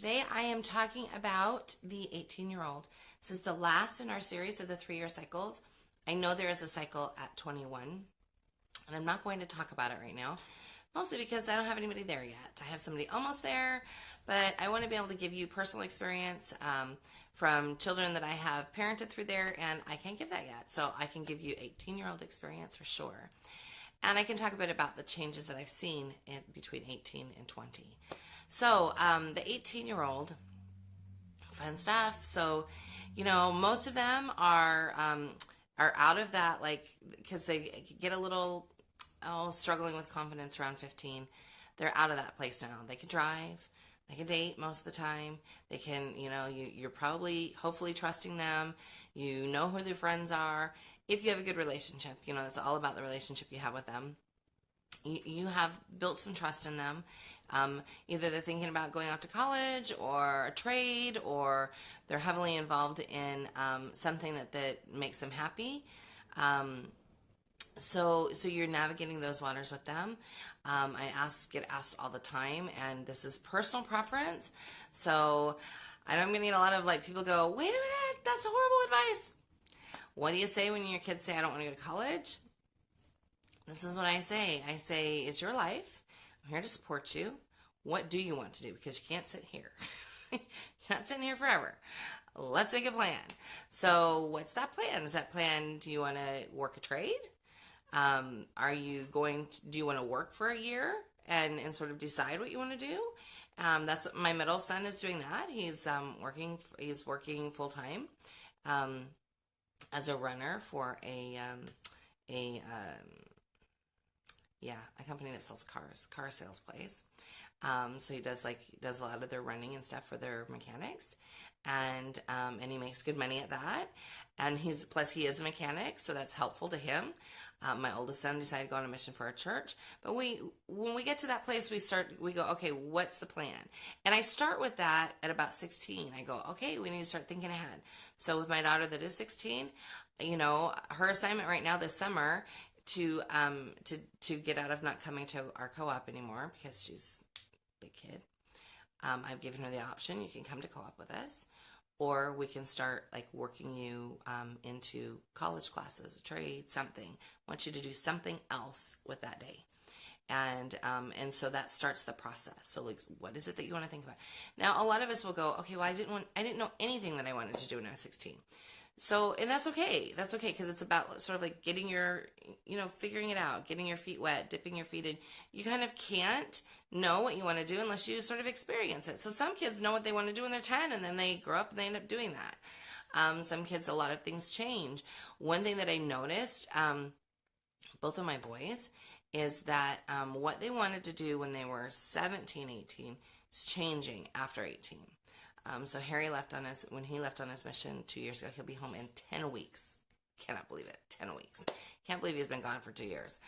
Today I am talking about the 18-year-old. This is the last in our series of the 3-year cycles. I know there is a cycle at 21, and I'm not going to talk about it right now, mostly because I don't have anybody there yet. I have somebody almost there, but I want to be able to give you personal experience from children that I have parented through there, and I can't give that yet. So I can give you 18-year-old experience for sure. And I can talk a bit about the changes that I've seen between 18 and 20. So the 18-year-old, fun stuff. So, most of them are out of that, because they get a little struggling with confidence around 15. They're out of that place now. They can drive. They can date most of the time. They can, you're probably, hopefully trusting them. You know who their friends are. If you have a good relationship, it's all about the relationship you have with them. You have built some trust in them. Either they're thinking about going off to college or a trade, or they're heavily involved in something that makes them happy. So you're navigating those waters with them. I get asked all the time, and this is personal preference. So I know I'm going to get a lot of people go, wait a minute, that's horrible advice. What do you say when your kids say, I don't want to go to college? This is what I say. I say, it's your life. I'm here to support you. What do you want to do? Because you can't sit here. You're not sitting here forever. Let's make a plan. So what's that plan? Is that plan, do you want to work a trade? Do you want to work for a year and sort of decide what you want to do? That's what my middle son is doing that. He's working full time as a runner for a company that sells cars, car sales place. So he does a lot of their running and stuff for their mechanics, and he makes good money at that. And he is a mechanic, so that's helpful to him. My oldest son decided to go on a mission for our church. But when we get to that place, we go, okay, what's the plan? And I start with that at about 16. I go, okay, we need to start thinking ahead. So with my daughter that is 16, her assignment right now this summer to get out of not coming to our co-op anymore because she's a big kid. I've given her the option, you can come to co-op with us, or we can start working you into college classes, a trade, something. I want you to do something else with that day. And so that starts the process. So what is it that you want to think about? Now, a lot of us will go, okay, well, I didn't know anything that I wanted to do when I was 16. So, and that's okay. That's okay, because it's about sort of getting your, figuring it out, getting your feet wet, dipping your feet in. You kind of can't know what you want to do unless you sort of experience it. So some kids know what they want to do when they're 10, and then they grow up and they end up doing that. Some kids, a lot of things change. One thing that I noticed, both of my boys, is that what they wanted to do when they were 17, 18 is changing after 18. So Harry when he left on his mission 2 years ago, he'll be home in 10 weeks. Cannot believe it, 10 weeks. Can't believe he's been gone for 2 years,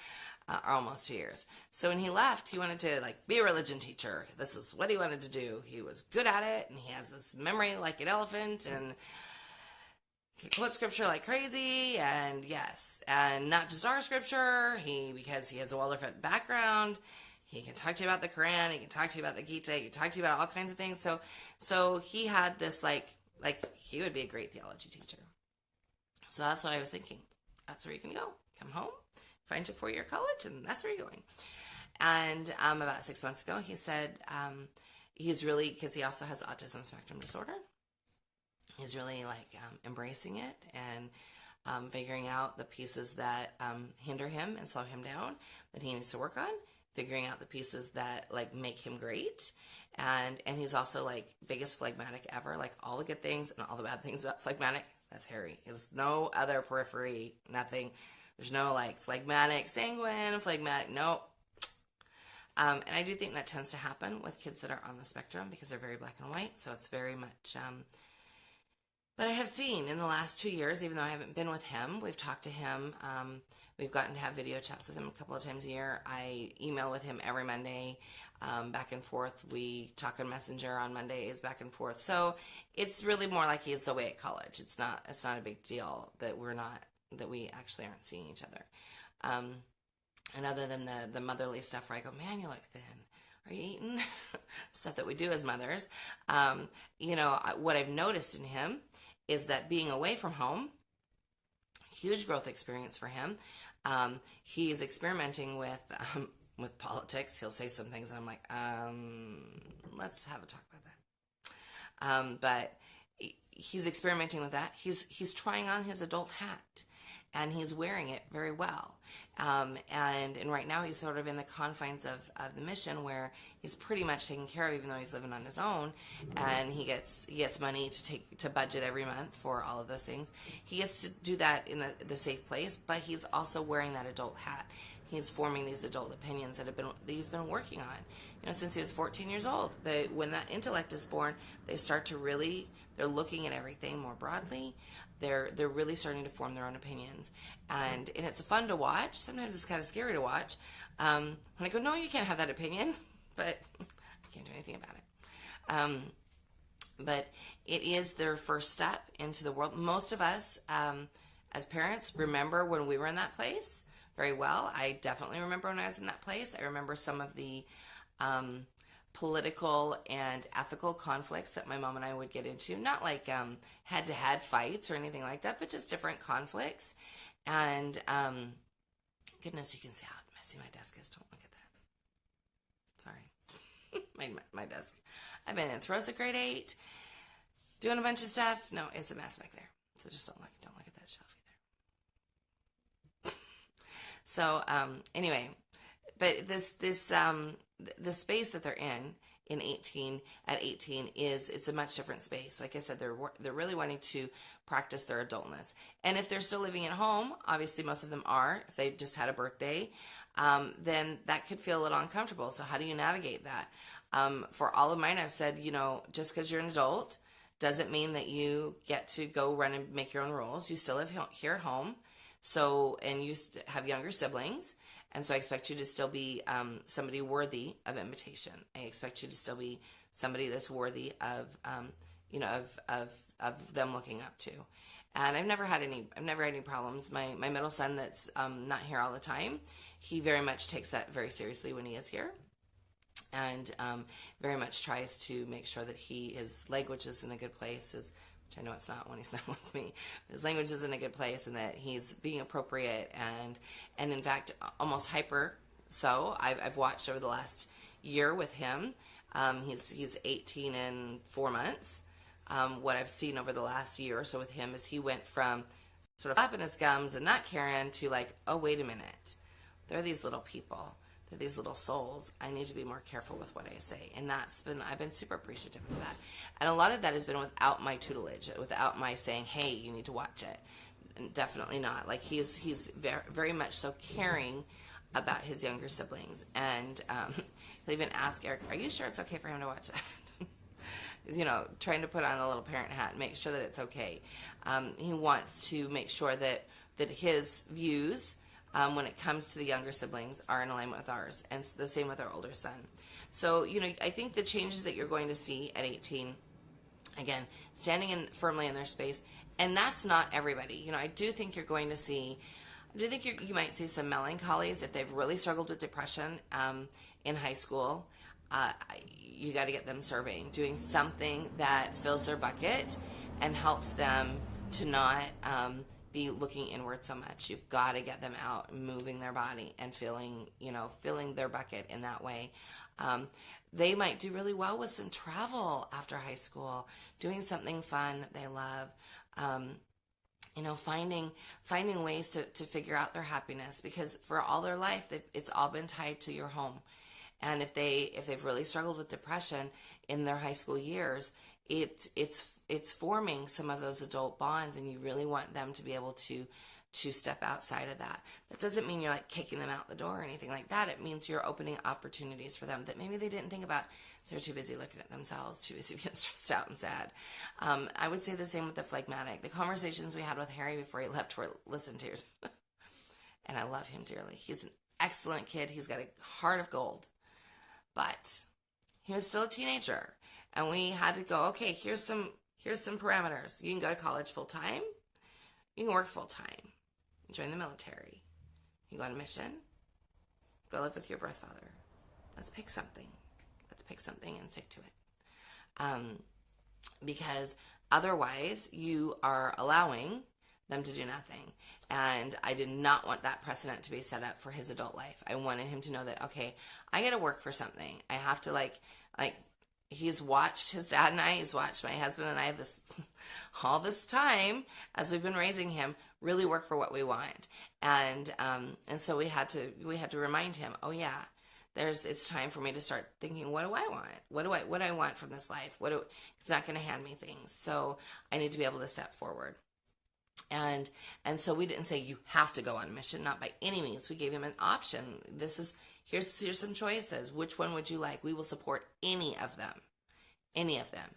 or almost 2 years. So when he left, he wanted to be a religion teacher. This is what he wanted to do. He was good at it, and he has this memory like an elephant, and he quotes scripture like crazy, and yes, and not just our scripture, because he has a Waldorf background. He can talk to you about the Quran. He can talk to you about the Gita. He can talk to you about all kinds of things. So he had this he would be a great theology teacher. So that's what I was thinking. That's where you can go. Come home, find your 4-year college, and that's where you're going. And about 6 months ago, he said he's really, because he also has autism spectrum disorder. He's really embracing it and figuring out the pieces that hinder him and slow him down that he needs to work on. Figuring out the pieces that make him great, and he's also biggest phlegmatic ever. All the good things and all the bad things about phlegmatic, that's Harry. There's no other periphery, nothing. There's no phlegmatic, sanguine, phlegmatic, no. And I do think that tends to happen with kids that are on the spectrum because they're very black and white. So it's very much. But I have seen in the last 2 years, even though I haven't been with him, we've talked to him. We've gotten to have video chats with him a couple of times a year. I email with him every Monday, back and forth. We talk on Messenger on Mondays, back and forth. So it's really more like he's away at college. It's not a big deal that we actually aren't seeing each other. And other than the motherly stuff where I go, man, you look thin, Are you eating? Stuff that we do as mothers. What I've noticed in him is that being away from home, huge growth experience for him. He's experimenting with politics. He'll say some things, and I'm like, let's have a talk about that. But he's experimenting with that. He's trying on his adult hat, and he's wearing it very well. And right now he's sort of in the confines of the mission where he's pretty much taken care of, even though he's living on his own, and he gets money to budget every month for all of those things. He gets to do that in the safe place, but he's also wearing that adult hat. He's forming these adult opinions that he's been working on, since he was 14 years old. When that intellect is born, they start to they're looking at everything more broadly. They're really starting to form their own opinions, and it's fun to watch. Sometimes it's kind of scary to watch. When I go, no, you can't have that opinion, but I can't do anything about it. But it is their first step into the world. Most of us, as parents, remember when we were in that place very well. I definitely remember when I was in that place. I remember some of the political and ethical conflicts that my mom and I would get into. Not like head-to-head fights or anything like that, but just different conflicts. And goodness, you can see how messy my desk is. Don't look at that. Sorry. my desk. I've been in throws at grade 8, doing a bunch of stuff. No, it's a mess back there. So just don't look at that shelf either. So anyway, but the space that they're in 18 it's a much different space. Like I said, they're really wanting to practice their adultness. And if they're still living at home, obviously most of them are. If they just had a birthday, then that could feel a little uncomfortable. So how do you navigate that? For all of mine, I've said, just because you're an adult doesn't mean that you get to go run and make your own rules. You still live here at home. So, and you have younger siblings. And so I expect you to still be somebody worthy of invitation. I expect you to still be somebody that's worthy of, of them looking up to. And I've never had any problems. My middle son that's not here all the time, he very much takes that very seriously when he is here. And very much tries to make sure that his language is in a good place, which I know it's not when he's not with me. His language is in a good place, and that he's being appropriate and in fact almost hyper. So I've watched over the last year with him. He's 18 and 4 months. What I've seen over the last year or so with him is he went from sort of flapping his gums and not caring to like, oh, wait a minute, they're these little people. They're these little souls. I need to be more careful with what I say. And I've been super appreciative of that. And a lot of that has been without my tutelage, without my saying, hey, you need to watch it. And definitely not. Like he's very, very much so caring about his younger siblings. And he'll even ask Eric, are you sure it's okay for him to watch that? He's, trying to put on a little parent hat and make sure that it's okay. He wants to make sure that his views, when it comes to the younger siblings, are in alignment with ours, and the same with our older son. So, I think the changes that you're going to see at 18, again, standing firmly in their space, and that's not everybody. I do think you're going to see, you might see some melancholies if they've really struggled with depression in high school. You got to get them serving, doing something that fills their bucket and helps them to not be looking inward so much. You've got to get them out, moving their body and filling their bucket in that way. They might do really well with some travel after high school, doing something fun that they love. Finding ways to figure out their happiness, because for all their life, it's all been tied to your home. And if they've really struggled with depression in their high school years, it's forming some of those adult bonds, and you really want them to be able to step outside of that. That doesn't mean you're like kicking them out the door or anything like that. It means you're opening opportunities for them that maybe they didn't think about. So they're too busy looking at themselves, too busy getting stressed out and sad. I would say the same with the phlegmatic. The conversations we had with Harry before he left were listened to. And I love him dearly. He's an excellent kid. He's got a heart of gold. But he was still a teenager. And we had to go, okay, here's some parameters. You can go to college full time. You can work full time. Join the military. You go on a mission. Go live with your birth father. Let's pick something. let's pick something and stick to it. Because otherwise you are allowing them to do nothing. And I did not want that precedent to be set up for his adult life. I wanted him to know that, okay, I got to work for something. I have to like he's watched his dad and I, he's watched my husband and I this all this time as we've been raising him really work for what we want. And so we had to remind him, oh yeah, it's time for me to start thinking, what do I want? What do I want from this life? It's not going to hand me things. So I need to be able to step forward. And so we didn't say you have to go on a mission, not by any means. We gave him an option. Here's some choices. Which one would you like? We will support any of them. Any of them.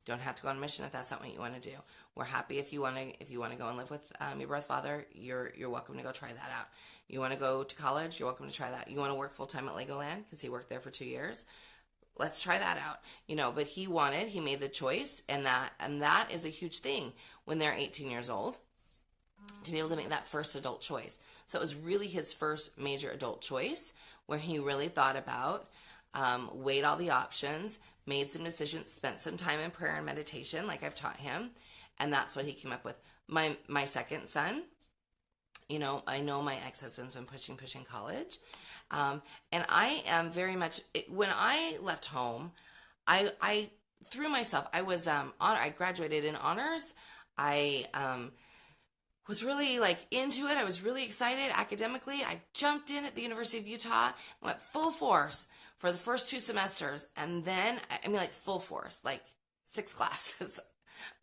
You don't have to go on a mission if that's not what you want to do. We're happy if you want to go and live with your birth father. You're welcome to go try that out. You want to go to college? You're welcome to try that. You want to work full time at Legoland because he worked there for 2 years? Let's try that out. But he made the choice, and that is a huge thing when they're 18 years old, to be able to make that first adult choice. So it was really his first major adult choice where he really thought about, weighed all the options, made some decisions, spent some time in prayer and meditation like I've taught him, and that's what he came up with. My second son, I know my ex-husband's been pushing college, and I am very much, when I left home, I threw myself, I was, I graduated in honors. I was really into it. I was really excited academically. I jumped in at the University of Utah, went full force for the first 2 semesters. And then, full force, 6 classes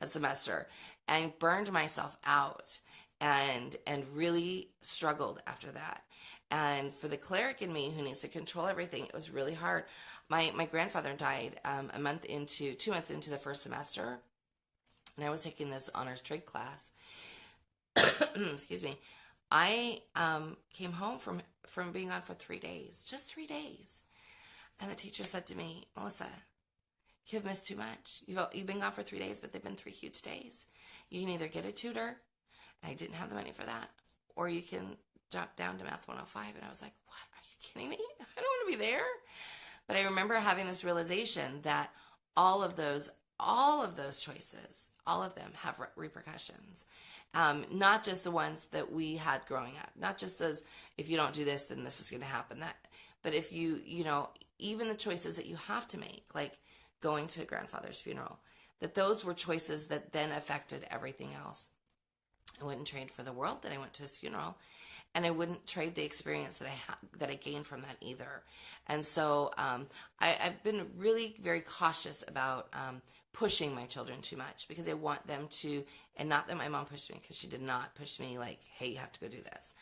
a semester, and burned myself out and really struggled after that. And for the cleric in me who needs to control everything, it was really hard. My grandfather died 2 months into the first semester, and I was taking this honors trade class. Excuse me. I came home from being gone for 3 days, just 3 days. And the teacher said to me, Melissa, you've missed too much. You've been gone for 3 days, but they've been 3 huge days. You can either get a tutor, and I didn't have the money for that, or you can drop down to Math 105. And I was like, what? Are you kidding me? I don't want to be there. But I remember having this realization that all of those choices, all of them have repercussions. Not just the ones that we had growing up, not just those, if you don't do this, then this is going to happen. But if even the choices that you have to make, like going to a grandfather's funeral, that those were choices that then affected everything else. I wouldn't trade for the world that I went to his funeral, and I wouldn't trade the experience that I gained from that either. And so I've been really very cautious about pushing my children too much, because I want them to, and not that my mom pushed me, because she did not push me like, hey, you have to go do this.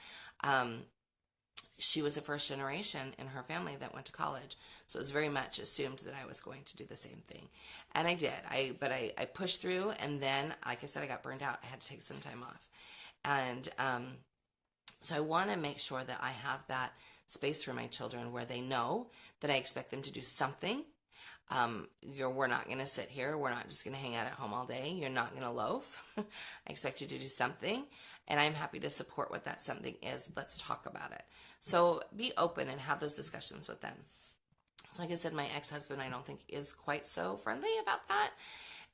She was the first generation in her family that went to college, so it was very much assumed that I was going to do the same thing. And I did. But I pushed through, and then, like I said, I got burned out. I had to take some time off. And so I want to make sure that I have that space for my children where they know that I expect them to do something. We're not going to sit here. We're not just going to hang out at home all day. You're not going to loaf. I expect you to do something, and I'm happy to support what that something is. Let's talk about it. So be open and have those discussions with them. So like I said, my ex-husband, I don't think is quite so friendly about that.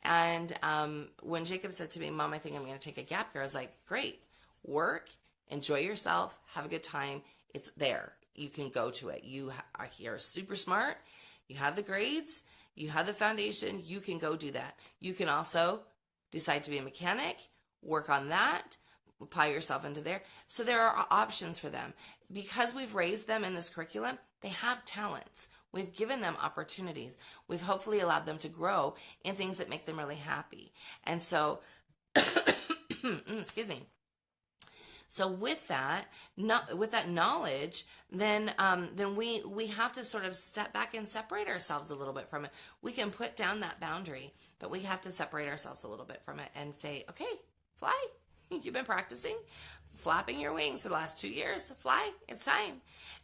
And when Jacob said to me, Mom, I think I'm going to take a gap year, I was like, great, work, enjoy yourself, have a good time. It's there. You can go to it. You're super smart. You have the grades, you have the foundation, you can go do that. You can also decide to be a mechanic, work on that, apply yourself into there. So there are options for them. Because we've raised them in this curriculum, they have talents. We've given them opportunities. We've hopefully allowed them to grow in things that make them really happy. And so, excuse me. So with that knowledge, then we have to sort of step back and separate ourselves a little bit from it. We can put down that boundary, but we have to separate ourselves a little bit from it and say, okay, fly. You've been practicing flapping your wings for the last 2 years. Fly. It's time.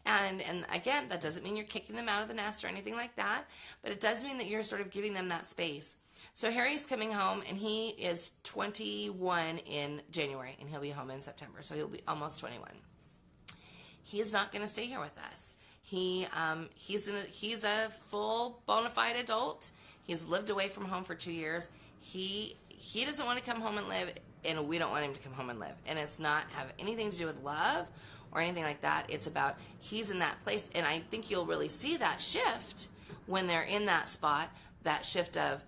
And again, that doesn't mean you're kicking them out of the nest or anything like that, but it does mean that you're sort of giving them that space. So Harry's coming home, and he is 21 in January, and he'll be home in September, so he'll be almost 21. He is not going to stay here with us. He's a full bona fide adult. He's lived away from home for 2 years. He doesn't want to come home and live, and we don't want him to come home and live. And it's not have anything to do with love or anything like that. It's about he's in that place, and I think you'll really see that shift when they're in that spot. That shift of,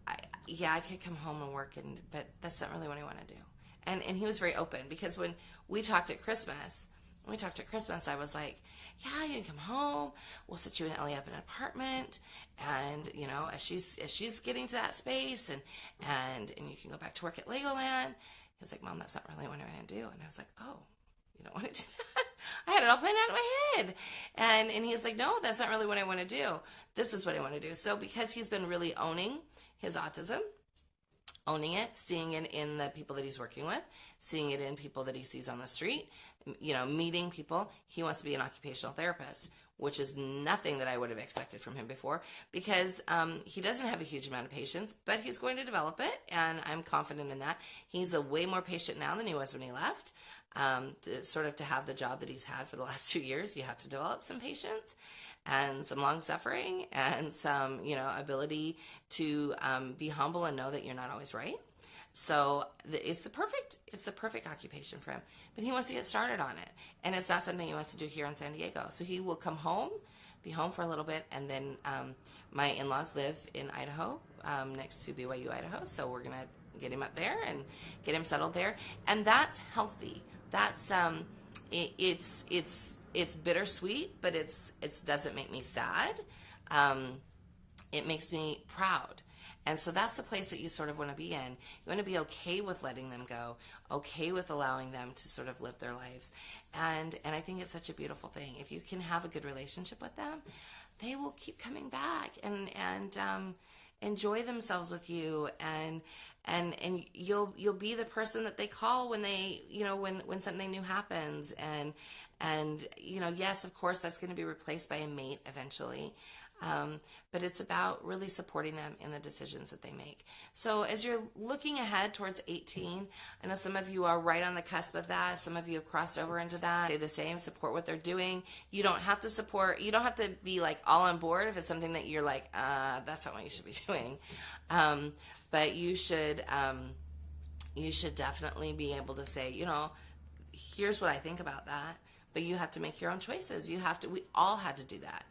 I could come home and work, but that's not really what I want to do. And he was very open, because when we talked at Christmas, I was like, yeah, you can come home. We'll set you in Ellie up in an apartment, and as she's getting to that space, and you can go back to work at Legoland. He was like, Mom, that's not really what I want to do. And I was like, oh, you don't want to do that? I had it all planned out in my head. And he's like, no, that's not really what I want to do. This is what I want to do. So because he's been really owning his autism, owning it, seeing it in the people that he's working with, seeing it in people that he sees on the street, meeting people. He wants to be an occupational therapist, which is nothing that I would have expected from him before, because he doesn't have a huge amount of patience, but he's going to develop it, and I'm confident in that. He's a way more patient now than he was when he left. To have the job that he's had for the last 2 years, you have to develop some patience and some long suffering and some, ability to be humble and know that you're not always right. So it's the perfect occupation for him. But he wants to get started on it, and it's not something he wants to do here in San Diego. So he will come home, be home for a little bit, and then my in-laws live in Idaho, next to BYU, Idaho. So we're gonna get him up there and get him settled there, and that's healthy. That's it's bittersweet, but it doesn't make me sad. It makes me proud. And so that's the place that you sort of want to be in. You want to be okay with letting them go, okay with allowing them to sort of live their lives. And I think it's such a beautiful thing. If you can have a good relationship with them, they will keep coming back and enjoy themselves with you, and you'll be the person that they call when they, when something new happens, and yes, of course, that's going to be replaced by a mate eventually. But it's about really supporting them in the decisions that they make. So as you're looking ahead towards 18, I know some of you are right on the cusp of that. Some of you have crossed over into that. Stay the same, support what they're doing. You don't have to be like all on board if it's something that you're like, that's not what you should be doing. But you should definitely be able to say, here's what I think about that. But you have to make your own choices. We all had to do that.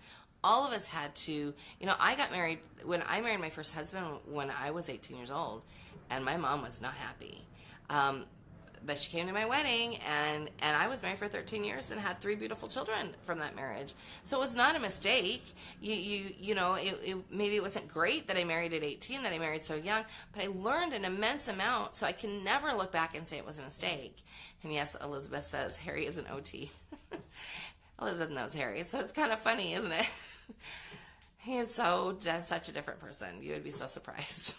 All of us had to, I got married, when I married my first husband when I was 18 years old, and my mom was not happy. But she came to my wedding, and I was married for 13 years and had 3 beautiful children from that marriage. So it was not a mistake. Maybe it wasn't great that I married at 18, that I married so young, but I learned an immense amount, so I can never look back and say it was a mistake. And yes, Elizabeth says Harry is an OT. Elizabeth knows Harry, so it's kind of funny, isn't it? He is just such a different person. You would be so surprised.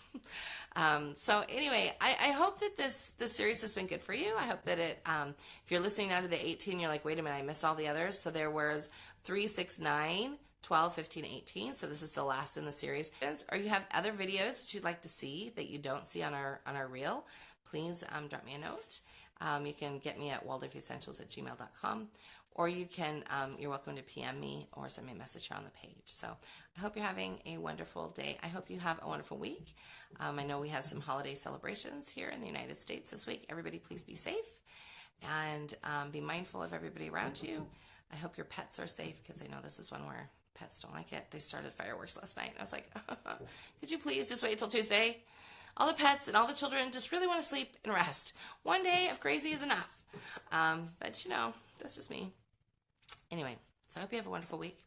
So anyway, I hope that this series has been good for you. I hope that if you're listening now to the 18, you're like, wait a minute, I missed all the others. So there was 3, 6, 9, 12, 15, 18. So this is the last in the series. Or you have other videos that you'd like to see that you don't see on our reel, please drop me a note. You can get me at waldorfessentials@gmail.com. Or you can, you're welcome to PM me or send me a message here on the page. So I hope you're having a wonderful day. I hope you have a wonderful week. I know we have some holiday celebrations here in the United States this week. Everybody please be safe and be mindful of everybody around you. I hope your pets are safe, because I know this is one where pets don't like it. They started fireworks last night. And I was like, could you please just wait till Tuesday? All the pets and all the children just really want to sleep and rest. One day of crazy is enough. But that's just me. Anyway, so I hope you have a wonderful week.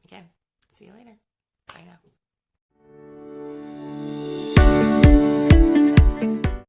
Again, see you later. Bye now.